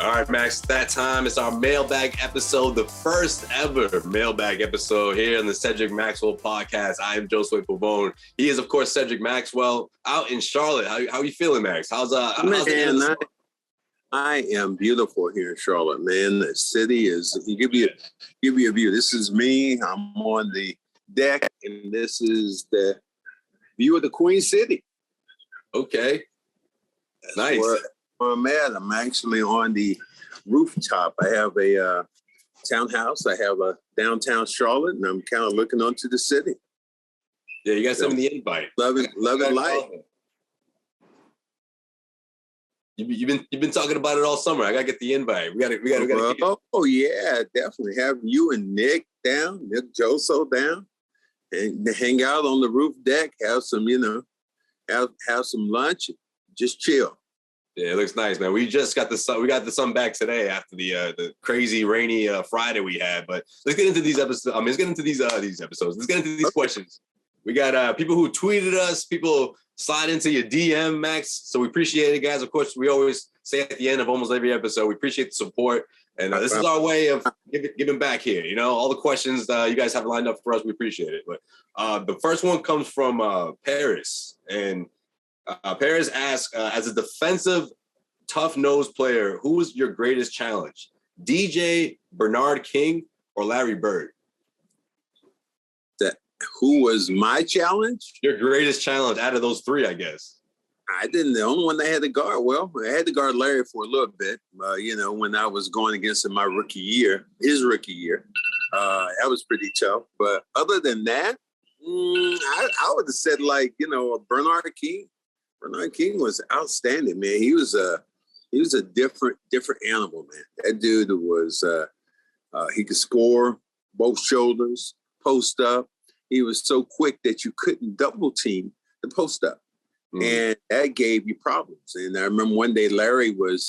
All right, Max, that time. It's our mailbag episode, the first ever mailbag episode here on the Cedric Maxwell podcast. I am Josue Pavone. He is, of course, Cedric Maxwell out in Charlotte. How are you feeling, Max? How's man, I am beautiful here in Charlotte, man. The city is, give you a view. This is me. I'm on the deck, and this is the view of the Queen City. Okay. Nice. Where I'm at. I'm actually on the rooftop. I have a townhouse. I have a downtown Charlotte, and I'm kind of looking onto the city. Yeah, you got some of the invite. Love it life. You've been talking about it all summer. I gotta get the invite. We gotta. Oh yeah, definitely have you and Nick Joso down, and hang out on the roof deck. Have some, have some lunch. Just chill. Yeah, it looks nice, man. We just got the sun. We got the sun back today after the crazy rainy Friday we had. But let's get into these episodes. Let's get into these episodes. Let's get into these questions. We got people who tweeted us. People slide into your DM, Max. So we appreciate it, guys. Of course, we always say at the end of almost every episode, we appreciate the support, and this is our way of giving back here. You know, all the questions you guys have lined up for us, we appreciate it. But the first one comes from Paris, and Paris asks, as a defensive, tough-nosed player, who was your greatest challenge? DJ, Bernard King, or Larry Bird? Who was my challenge? Your greatest challenge out of those three, I guess. The only one I had to guard. Well, I had to guard Larry for a little bit, when I was going against him his rookie year. That was pretty tough. But other than that, I would have said Bernard King. Bernard King was outstanding, man. He was a different animal, man. That dude was he could score both shoulders, post up. He was so quick that you couldn't double team the post up, and that gave you problems. And I remember one day Larry would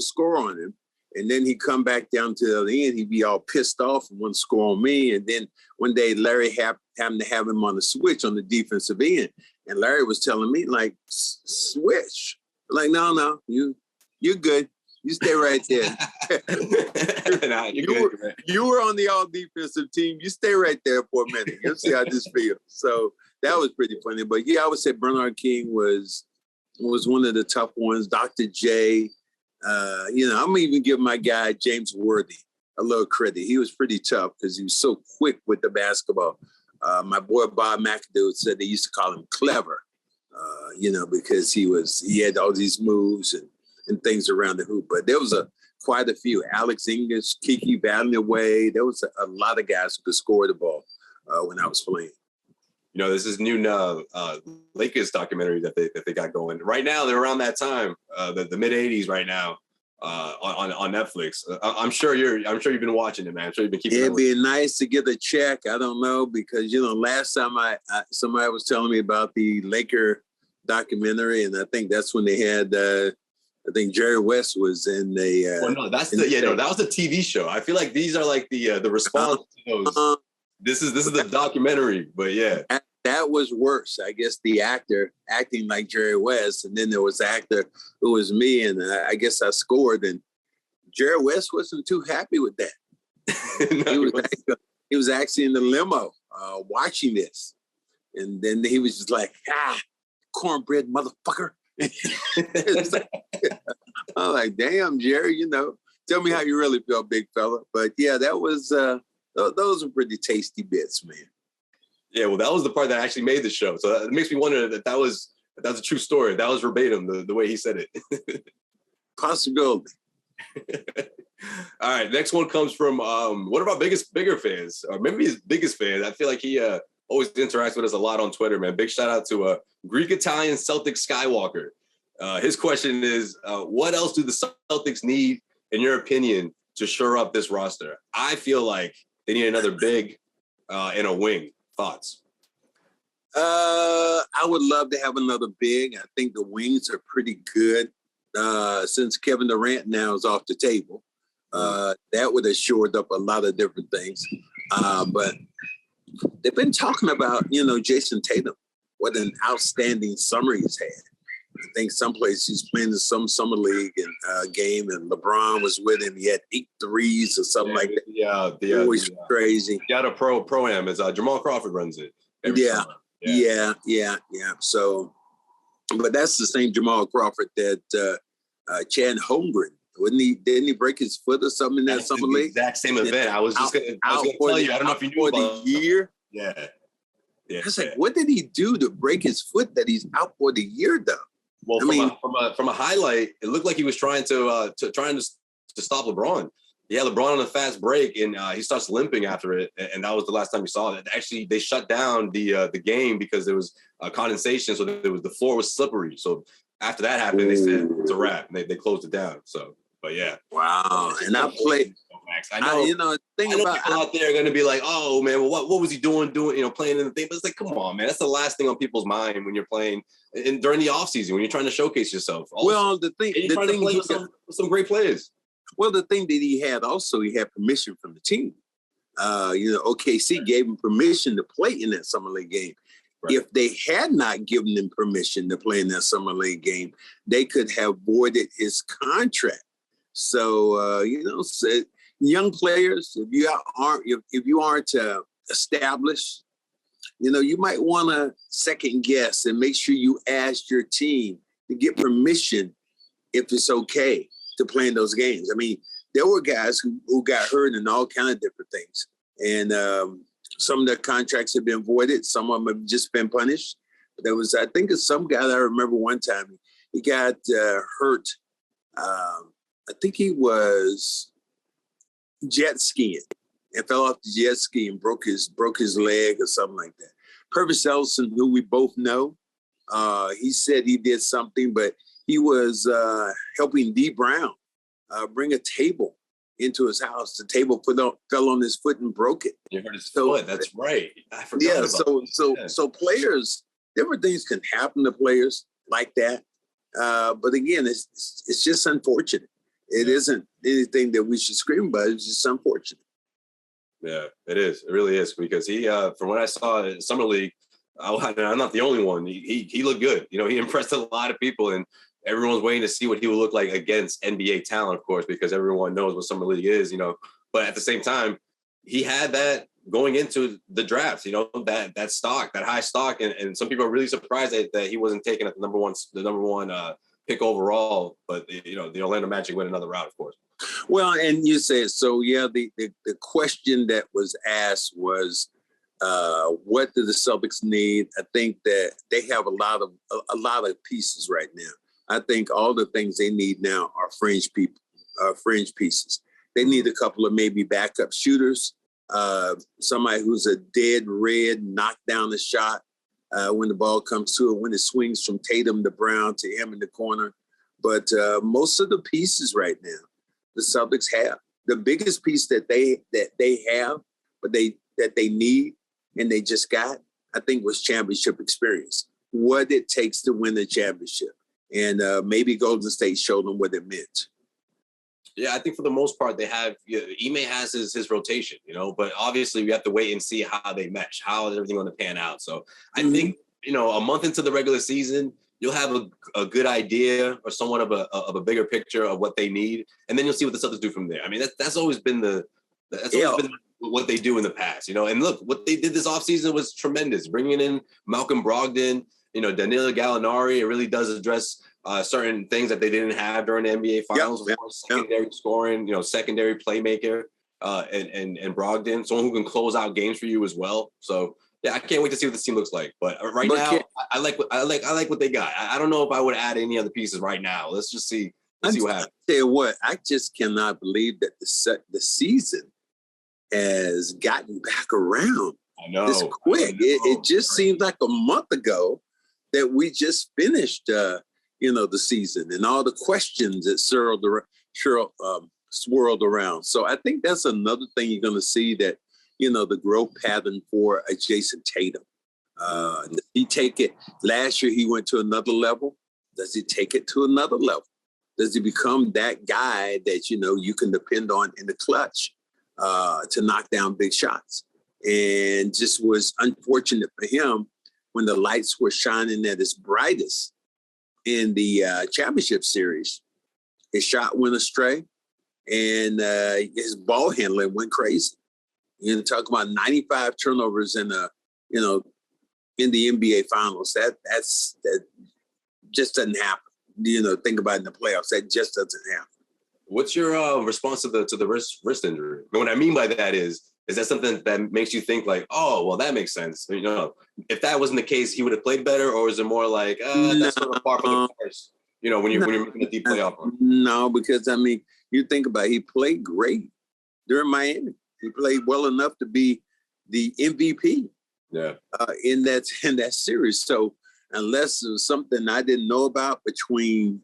score on him, and then he'd come back down to the other end. He'd be all pissed off and wouldn't score on me. And then one day Larry happened to have him on the switch on the defensive end. And Larry was telling me, like, switch. Like, no, you're good. You stay right there. You were on the all defensive team. You stay right there for a minute. You'll see how this feels. So that was pretty funny. But yeah, I would say Bernard King was one of the tough ones. Dr. J. I'm gonna even give my guy James Worthy a little credit. He was pretty tough because he was so quick with the basketball. My boy Bob McAdoo said they used to call him clever, because he had all these moves and things around the hoop. But there was quite a few. Alex English, Kiki Vanderway. There was a lot of guys who could score the ball when I was playing. You know, this is new Lakers documentary that they got going right now. They're around that time, the mid '80s right now. On Netflix. I'm sure you've been watching it, man. I'm sure you've been keeping. It'd be nice to get a check. I don't know, because last time somebody was telling me about the Laker documentary, and I think that's when they had. I think Jerry West was in the. That was the TV show. I feel like these are like the response to those. This is the documentary, but yeah. That was worse. I guess the actor acting like Jerry West, and then there was the actor who was me, and I guess I scored, and Jerry West wasn't too happy with that. No, he was actually in the limo watching this, and then he was just like, cornbread motherfucker. I'm like, damn, Jerry, tell me how you really feel, big fella. But yeah, that was those were pretty tasty bits, man. Yeah, well, that was the part that actually made the show. So it makes me wonder that was a true story. That was verbatim, the way he said it. Possibility. All right, next one comes from one of our bigger fans, or maybe his biggest fan. I feel like he always interacts with us a lot on Twitter, man. Big shout out to Greek-Italian Celtics Skywalker. His question is, what else do the Celtics need, in your opinion, to shore up this roster? I feel like they need another big and a wing. Thoughts? I would love to have another big. I think the wings are pretty good. Since Kevin Durant now is off the table, that would have shored up a lot of different things. But they've been talking about, Jason Tatum, what an outstanding summer he's had. I think someplace he's playing in some summer league and game, and LeBron was with him. He had 8 threes or something like that. Yeah, it was crazy. Got a pro-am. It's Jamal Crawford runs it. Yeah. So, but that's the same Jamal Crawford that Chad Holmgren. Didn't he break his foot or something in that summer league? Exact same event. I was going to tell you. I don't know if you knew about the year. Yeah. I was like, what did he do to break his foot that he's out for the year, though? Well, from a highlight, it looked like he was trying to stop LeBron. Yeah, LeBron on a fast break, and he starts limping after it, and that was the last time we saw it. Actually, they shut down the game because there was condensation, so the floor was slippery. So after that happened, they said it's a wrap. And they closed it down. So, but yeah, wow. And I played. I know. People out there are going to be like, "Oh man, well, what was he doing? Playing in the thing?" But it's like, come on, man, that's the last thing on people's mind when you're playing and during the off season when you're trying to showcase yourself. Also. Well, the thing with some great players. Well, the thing that he had permission from the team. OKC gave him permission to play in that summer league game. Right. If they had not given him permission to play in that summer league game, they could have voided his contract. So, young players, if you aren't established, you might want to second guess and make sure you ask your team to get permission if it's okay to play in those games. I mean, there were guys who got hurt in all kinds of different things. And some of their contracts have been voided. Some of them have just been punished. There was, I think, some guy that I remember one time, he got hurt. I think he was jet skiing and fell off the jet ski and broke his leg or something like that. Purvis Ellison, who we both know, he said he did something, but he was helping D. Brown bring a table into his house. The table fell on his foot and broke it. You heard his foot. That's right. I forgot about that. So players, different things can happen to players like that. But again, it's just unfortunate. It isn't anything that we should scream about. It's just unfortunate. Yeah, it is. It really is, because he, from what I saw in Summer League, I'm not the only one. He looked good. He impressed a lot of people, and everyone's waiting to see what he would look like against NBA talent, of course, because everyone knows what Summer League is, But at the same time, he had that going into the draft, that stock, that high stock, and some people are really surprised that he wasn't taken at the number one pick overall. But the Orlando Magic went another route, of course. Well, and you said so. Yeah, the question that was asked was, what do the Celtics need? I think that they have a lot of pieces right now. I think all the things they need now are fringe pieces. They need a couple of maybe backup shooters, somebody who's a dead red, knock down the shot when the ball comes to it, when it swings from Tatum to Brown to him in the corner. But most of the pieces right now, the Celtics have. The biggest piece that they have, but that they need and they just got, I think, was championship experience. What it takes to win the championship. And maybe Golden State showed them what it meant. Yeah, I think for the most part they have. Ime has his rotation, but obviously we have to wait and see how they mesh. How is everything going to pan out? So I think a month into the regular season, you'll have a good idea or somewhat of a bigger picture of what they need, and then you'll see what the Celtics do from there. I mean, that's always been what they do in the past, And look, what they did this offseason was tremendous. Bringing in Malcolm Brogdon, Danilo Gallinari, it really does address certain things that they didn't have during the NBA Finals. Secondary scoring, secondary playmaker, and Brogdon, someone who can close out games for you as well. So yeah, I can't wait to see what this team looks like. But now, I like what they got. I don't know if I would add any other pieces right now. Let's just see. Let's see what happens. Tell you what, I just cannot believe that the season has gotten back around. I know. This quick. It just seems like a month ago that we just finished, the season and all the questions that swirled around. So I think that's another thing you're going to see, that, the growth pattern for a Jason Tatum. Does he take it? Last year he went to another level. Does he take it to another level? Does he become that guy that, you can depend on in the clutch to knock down big shots? And just was unfortunate for him when the lights were shining at its brightest in the championship series. His shot went astray, and his ball handling went crazy. You talk about 95 turnovers in the NBA Finals. That just doesn't happen. Think about it in the playoffs. That just doesn't happen. What's your response to the wrist injury? And what I mean by that is that something that makes you think like, oh, well, that makes sense? If that wasn't the case, he would have played better, or is it more like that's sort of par for the course? When you're making a deep playoff run. No, because you think about it, he played great during Miami. He played well enough to be the MVP. Yeah. In that series. So unless it was something I didn't know about between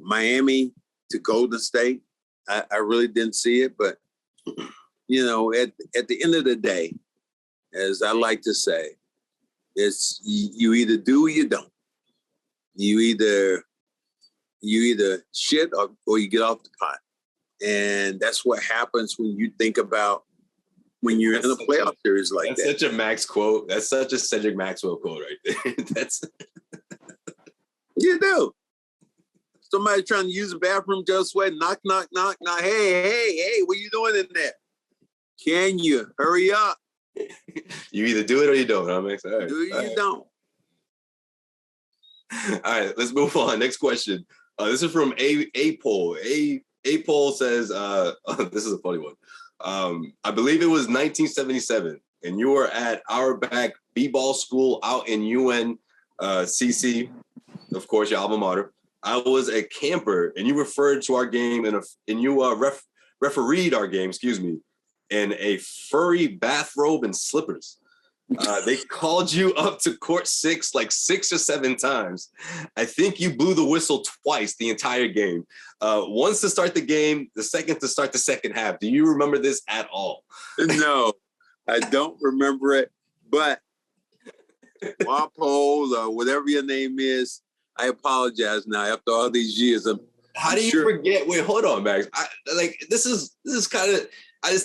Miami to Golden State, I really didn't see it. But at the end of the day, as I like to say, it's you either do or you don't. You either shit or you get off the pot. And that's what happens when you think about when you're in a playoff series like that. That's such a Max quote. That's such a Cedric Maxwell quote right there. That's you do. Somebody trying to use the bathroom, just wait, knock, knock, knock, knock. Hey, what are you doing in there? Can you hurry up? You either do it or you don't. Huh, Max? All right. Do you don't? All right, let's move on. Next question. This is from A Poll. A Poll says, this is a funny one. I believe it was 1977, and you were at Auerbach B-ball school out in UNCC, of course, your alma mater. I was a camper, and you referred to our game and you refereed our game, in a furry bathrobe and slippers. They called you up to court 6 like 6 or 7 times. I think you blew the whistle twice the entire game. Once to start the game, the second to start the second half. Do you remember this at all? No, I don't remember it. But Walpole or whatever your name is, I apologize now after all these years. How do you forget? Wait, hold on, Max. This is kind of. It's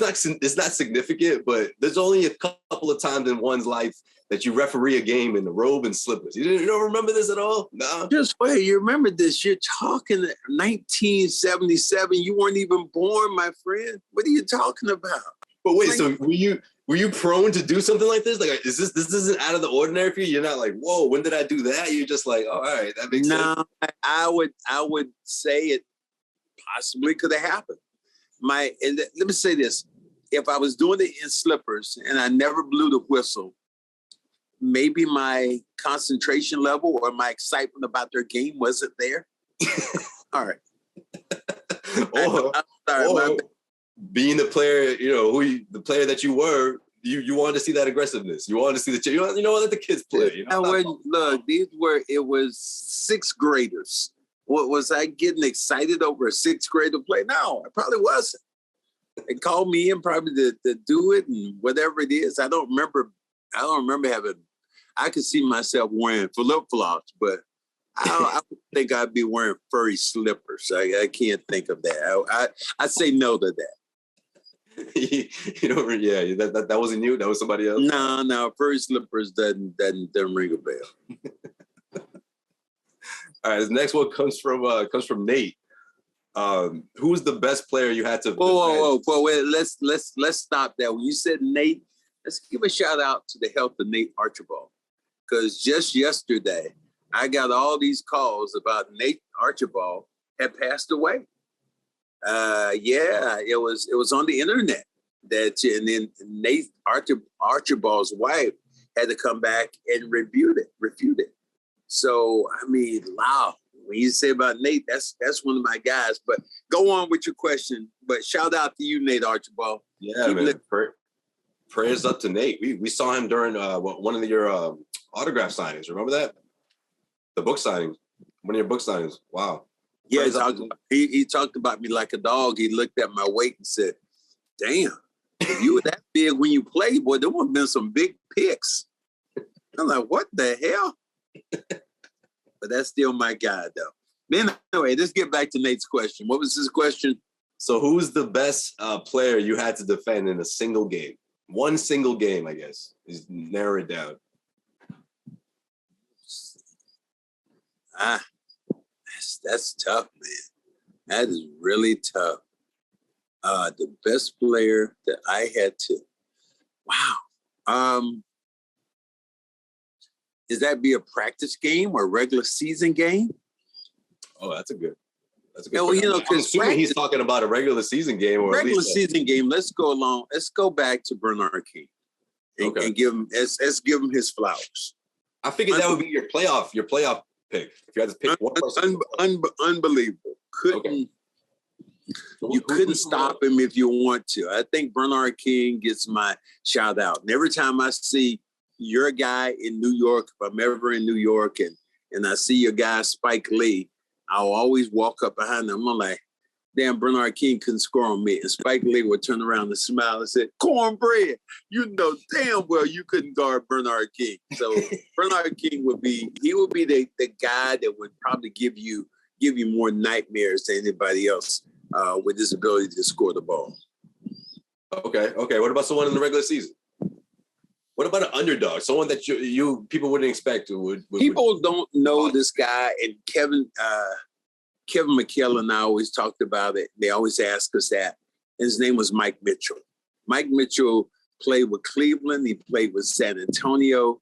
not significant, but there's only a couple of times in one's life that you referee a game in the robe and slippers. You don't remember this at all? No. Just wait. You remember this? You're talking 1977. You weren't even born, my friend. What are you talking about? But wait, so were you prone to do something like this? Like, this isn't out of the ordinary for you? You're not like, whoa, when did I do that? You're just like, oh, all right, that makes sense. No, I would say it possibly could have happened. And let me say this. If I was doing it in slippers and I never blew the whistle, maybe my concentration level or my excitement about their game wasn't there. All right. or being the player, the player that you were, you wanted to see that aggressiveness. You wanted to see let the kids play. Look, it was 6th graders. What was I getting excited over a 6th grader play? No, I probably wasn't. They called me in probably to do it and whatever it is. I don't remember having. I could see myself wearing flip-flops, but I don't think I'd be wearing furry slippers. I can't think of that. I say no to that. That wasn't you. That was somebody else. No, furry slippers doesn't ring a bell. All right, this next one comes from Nate. Who was the best player you had to? Whoa! Wait, let's stop there. When you said Nate, let's give a shout out to the health of Nate Archibald, because just yesterday I got all these calls about Nate Archibald had passed away. It was on the internet and then Nate Archibald's wife had to come back and refute it. So, wow. When you say about Nate, that's one of my guys. But go on with your question. But shout out to you, Nate Archibald. Yeah, man. Prayers up to Nate. We saw him during one of your autograph signings. Remember that? The book signing. One of your book signings. Wow. Yeah, he talked about me like a dog. He looked at my weight and said, damn, you were that big when you played, boy. There would have been some big picks. I'm like, what the hell? But that's still my guy, though. Anyway, let's get back to Nate's question. What was his question? So who's the best player you had to defend in a single game? One single game, I guess, is narrow it down. That's tough, man. That is really tough. The best player that I had to, wow. Is that be a practice game or a regular season game? Oh, that's a good. Well, I'm assuming he's talking about a regular season game or regular season game. Let's go back to Bernard King and give him. Let's give him his flowers. I figured that would be your playoff pick. If you had to pick one person, unbelievable. You couldn't stop him if you want to. I think Bernard King gets my shout out. And every time I see your guy in New York, if I'm ever in New York and I see your guy Spike Lee, I'll always walk up behind him. I'm like, damn, Bernard King couldn't score on me. And Spike Lee would turn around and smile and say, cornbread, you know damn well you couldn't guard Bernard King. So Bernard King would be the guy that would probably give you more nightmares than anybody else with his ability to score the ball. Okay. What about someone in the regular season? What about an underdog? Someone that you people wouldn't expect people don't know this guy, and Kevin McKell and I always talked about it. They always ask us that. His name was Mike Mitchell. Mike Mitchell played with Cleveland. He played with San Antonio.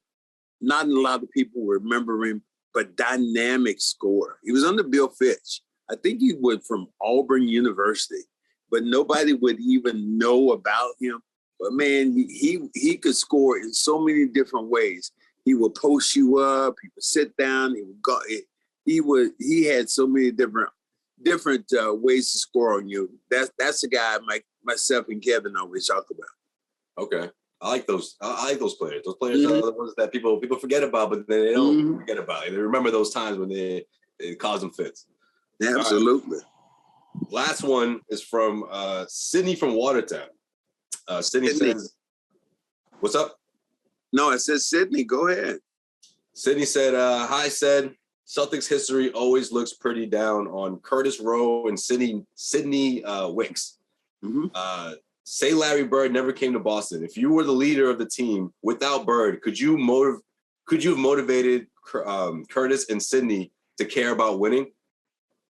Not a lot of people remember him, but dynamic scorer. He was under Bill Fitch. I think he was from Auburn University, but nobody would even know about him. But man, he could score in so many different ways. He would post you up. He would sit down. He would go. He had so many different ways to score on you. That's the guy myself and Kevin always talk about. Okay, I like those. I like those players. Those players are the ones that people forget about, but then they don't forget about it. They remember those times when it caused them fits. Absolutely. Right. Last one is from Sydney from Watertown. Sydney says, "What's up?" No, it says Sydney. Go ahead. Sydney said, "Hi, said Celtics history always looks pretty down on Curtis Rowe and Sydney Wicks. Say Larry Bird never came to Boston. If you were the leader of the team without Bird, could you have motivated Curtis and Sydney to care about winning?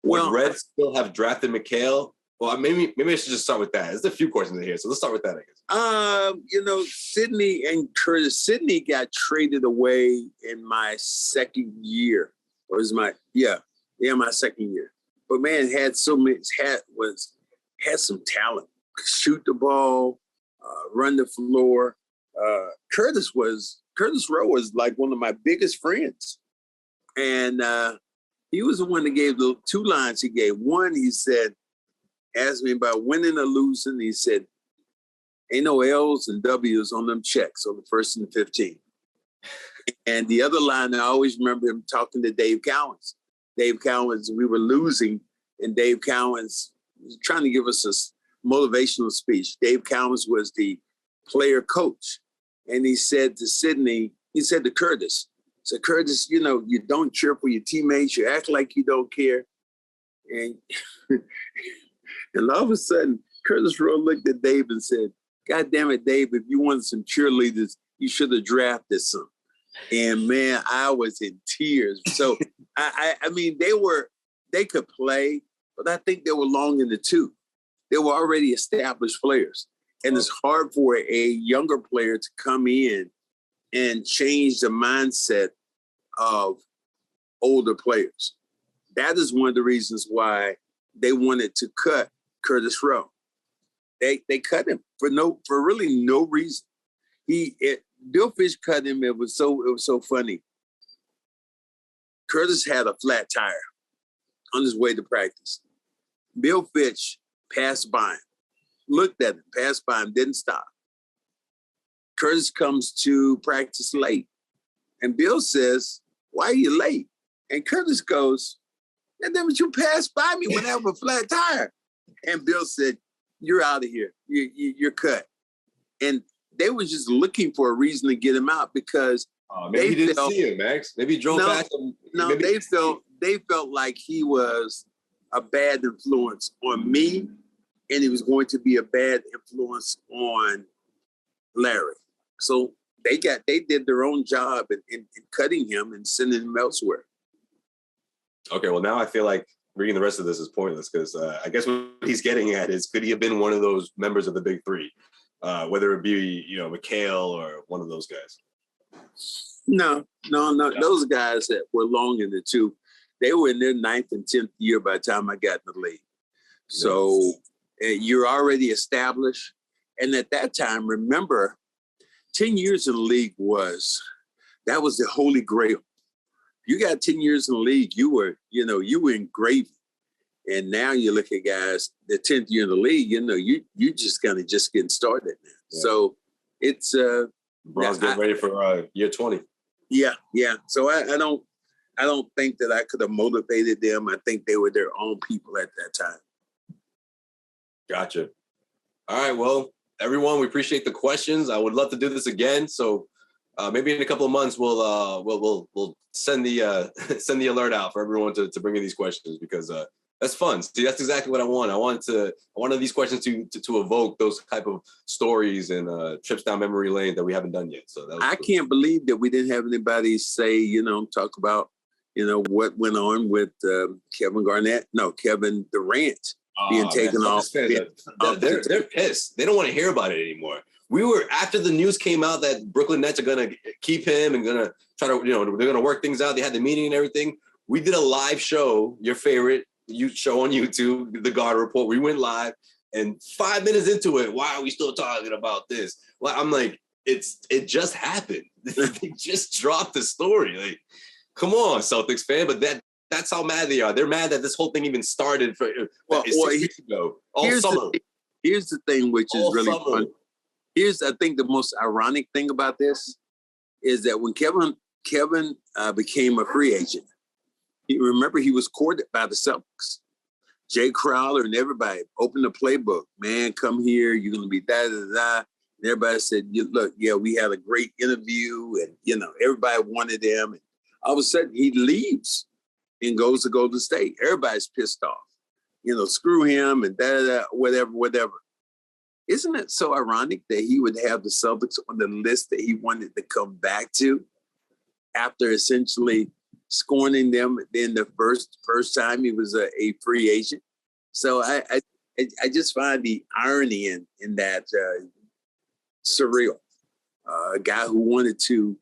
Would Reds still have drafted McHale?" Well, maybe I should just start with that. There's a few questions in here, so let's start with that, I guess. Sydney and Curtis. Sydney got traded away in my second year. Or is my second year. But man, had some talent. Shoot the ball, run the floor. Curtis Rowe was like one of my biggest friends. And he was the one that gave the two lines he gave. One, he said, asked me about winning or losing. He said, ain't no L's and W's on them checks on the 1st and 15th. And the other line, I always remember him talking to Dave Cowens. Dave Cowens, we were losing, and Dave Cowens was trying to give us a motivational speech. Dave Cowens was the player coach. And he said to Curtis, so Curtis, you don't cheer for your teammates. You act like you don't care. And, and all of a sudden, Curtis Rowe looked at Dave and said, God damn it, Dave, if you wanted some cheerleaders, you should have drafted some. And man, I was in tears. So I mean, they could play, but I think they were long in the tooth. They were already established players. And it's hard for a younger player to come in and change the mindset of older players. That is one of the reasons why they wanted to cut Curtis Rowe. They cut him for really no reason. Bill Fitch cut him. It was so funny. Curtis had a flat tire on his way to practice. Bill Fitch passed by him, looked at him, passed by him, didn't stop. Curtis comes to practice late. And Bill says, why are you late? And Curtis goes, and then you passed by me when I have a flat tire. And Bill said, you're out of here. You're cut. And they were just looking for a reason to get him out because maybe he didn't see him, Max. Maybe he drove past him. No, they felt like he was a bad influence on me, and he was going to be a bad influence on Larry. So they did their own job in cutting him and sending him elsewhere. Okay, well, now I feel like reading the rest of this is pointless because I guess what he's getting at is, could he have been one of those members of the big three, whether it be, McHale or one of those guys? No. Those guys that were long in the tooth, they were in their 9th and 10th year by the time I got in the league. So you're already established. And at that time, remember, 10 years in the league that was the holy grail. You got 10 years in the league, you were in gravy. And now you look at guys, the 10th year in the league, you just kind of just getting started now. Yeah. So it's LeBron's getting ready for year 20. Yeah. So I don't think that I could have motivated them. I think they were their own people at that time. Gotcha. All right. Well, everyone, we appreciate the questions. I would love to do this again. So maybe in a couple of months we'll send the send the alert out for everyone to bring in these questions, because that's fun. See, that's exactly what I want. I wanted these questions to evoke those type of stories and trips down memory lane that we haven't done yet. So I can't believe that we didn't have anybody say, talk about, what went on with Kevin Durant being taken off. They're pissed. They don't want to hear about it anymore. We were, after the news came out that Brooklyn Nets are going to keep him and going to try to, they're going to work things out. They had the meeting and everything. We did a live show, your favorite show on YouTube, The Guard Report. We went live, and 5 minutes into it, why are we still talking about this? Well, I'm like, it just happened. They just dropped the story. Like, come on, Celtics fan. But that's how mad they are. They're mad that this whole thing even started 6 weeks ago. All summer. Here's the thing, which is really fun. I think the most ironic thing about this is that when Kevin became a free agent, he was courted by the Celtics. Jay Crowder and everybody opened the playbook. Man, come here. You're going to be da-da-da-da. And everybody said, look, we had a great interview. And, everybody wanted him. And all of a sudden, he leaves and goes to Golden State. Everybody's pissed off. Screw him and da-da-da, whatever. Isn't it so ironic that he would have the Celtics on the list that he wanted to come back to after essentially scorning them in the first time he was a free agent? So I just find the irony in that surreal. A guy who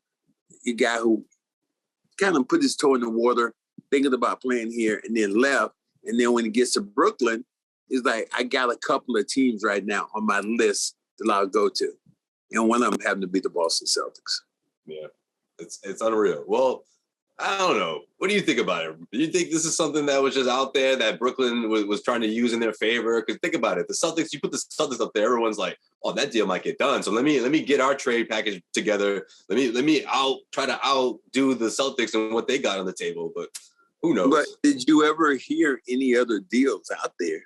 kind of put his toe in the water, thinking about playing here, and then left. And then when he gets to Brooklyn, he's like, I got a couple of teams right now on my list that I'll go to. And one of them happened to be the Boston Celtics. Yeah, it's unreal. Well, I don't know. What do you think about it? Do you think this is something that was just out there that Brooklyn was trying to use in their favor? Because think about it. The Celtics, you put the Celtics up there, everyone's like, oh, that deal might get done. So let me get our trade package together. I'll try to outdo the Celtics and what they got on the table. But who knows? But did you ever hear any other deals out there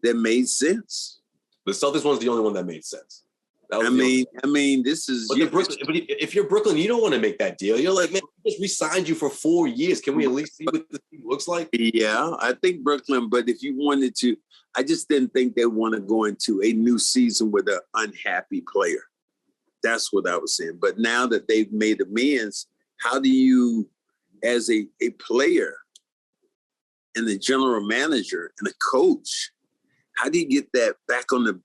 that made sense? The Celtics one's the only one that made sense. I mean, this is. But if you're Brooklyn, you don't want to make that deal. You're like, man, we just re-signed you for 4 years. Can we at least see what this team looks like? Yeah, I think Brooklyn. But if you wanted to, I just didn't think they want to go into a new season with an unhappy player. That's what I was saying. But now that they've made amends, how do you, as a player and the general manager and a coach, how do you get that back on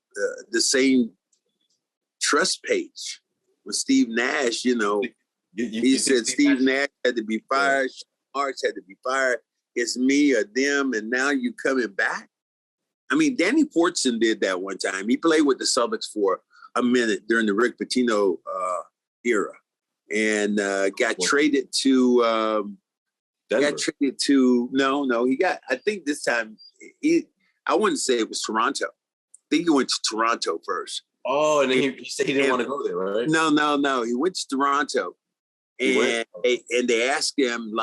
the same trust page? With Steve Nash, he said Steve Nash had to be fired, Marks had to be fired. It's me or them, and now you coming back? I mean, Danny Portson did that one time. He played with the Celtics for a minute during the Rick Pitino era, and got traded to. Denver. Got traded to he got. I think this time I wouldn't say it was Toronto. I think he went to Toronto first. Oh, and then he said he didn't want to go there, right? No. He went to Toronto, and they asked him,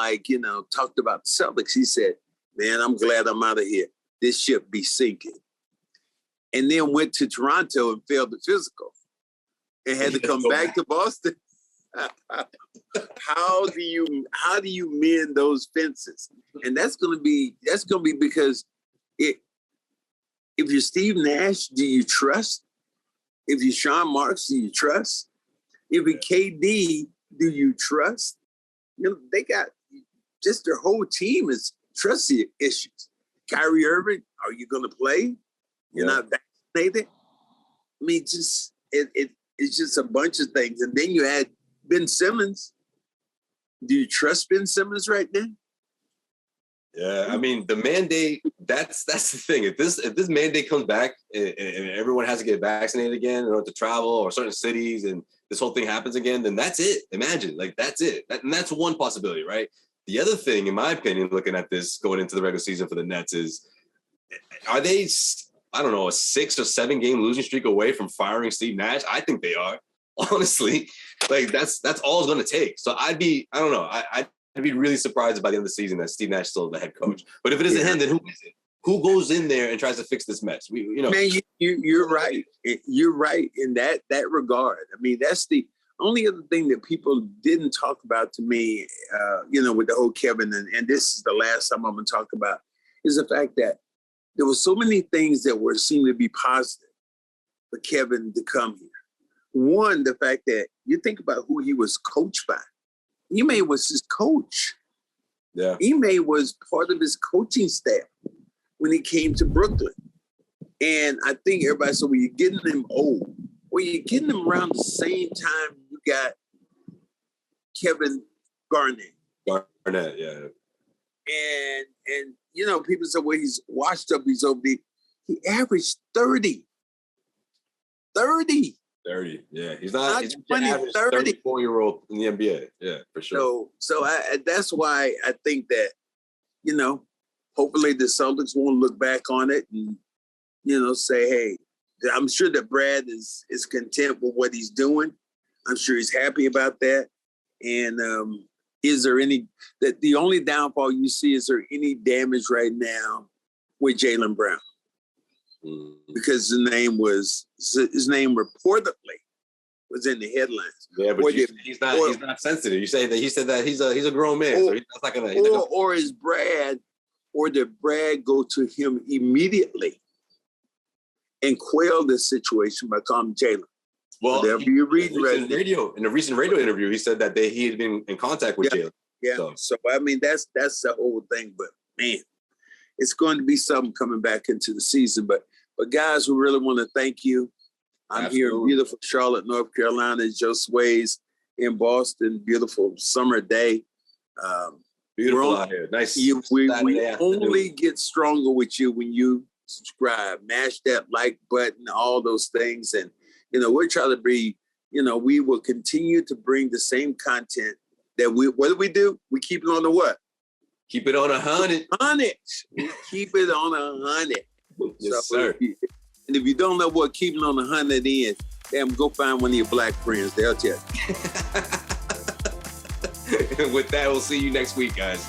talked about the Celtics. He said, "Man, I'm glad I'm out of here. This ship be sinking." And then went to Toronto and failed the physical, and had to come back to Boston. How do you mend those fences? And that's gonna be because if you're Steve Nash, do you trust? If you're Sean Marks, do you trust? If you're KD, do you trust? They got just their whole team is trust issues. Kyrie Irving, are you going to play? You're not vaccinated. I mean, just it's just a bunch of things. And then you had Ben Simmons. Do you trust Ben Simmons right now? Yeah, I mean, the mandate, that's the thing. If this mandate comes back and everyone has to get vaccinated again in order to travel or certain cities and this whole thing happens again, then that's it. Imagine, like, that's it. And that's one possibility, right? The other thing, in my opinion, looking at this going into the regular season for the Nets is, are they, I don't know, a 6 or 7 game losing streak away from firing Steve Nash? I think they are, honestly. Like, that's all it's going to take. So I'd be really surprised by the end of the season that Steve Nash is still the head coach. But if it isn't him, then who is it? Who goes in there and tries to fix this mess? Man, you're right. You're right in that regard. I mean, that's the only other thing that people didn't talk about to me, with the whole Kevin, and this is the last time I'm going to talk about, is the fact that there were so many things that seemed to be positive for Kevin to come here. One, the fact that you think about who he was coached by. Ime was his coach. Yeah. Ime was part of his coaching staff when he came to Brooklyn. And I think everybody said, well, you're getting him old. Well, you're getting him around the same time you got Kevin Garnett. Garnett, yeah. And people say, well, he's washed up, he's over there. He averaged 30. 30. 30, yeah. He's not he's 30. 34-year-old in the NBA. Yeah, for sure. So that's why I think that, hopefully the Celtics won't look back on it and, say, hey, I'm sure that Brad is content with what he's doing. I'm sure he's happy about that. And is there the only downfall you see, is there any damage right now with Jaylen Brown? Because his name reportedly was in the headlines. Yeah, but he's not sensitive. You say that he said that he's a grown man, so that's not gonna. Or is Brad, or did Brad go to him immediately and quell this situation by calling Jaylen? Well, in a recent radio interview, he said that he had been in contact with Jaylen. Yeah. So I mean, that's the whole thing. But man, it's going to be something coming back into the season. But guys, we really want to thank you. I'm here in beautiful Charlotte, North Carolina. Joe Sway's in Boston. Beautiful summer day. Beautiful out here. Nice. We only get stronger with you when you subscribe, mash that like button, all those things. And, we're trying to be, we will continue to bring the same content that what do? We keep it on the what? Keep it on 100. 100. We keep it on 100. Yes, sir. And if you don't know what keeping on 100 is, go find one of your black friends. They'll tell you. With that, we'll see you next week, guys.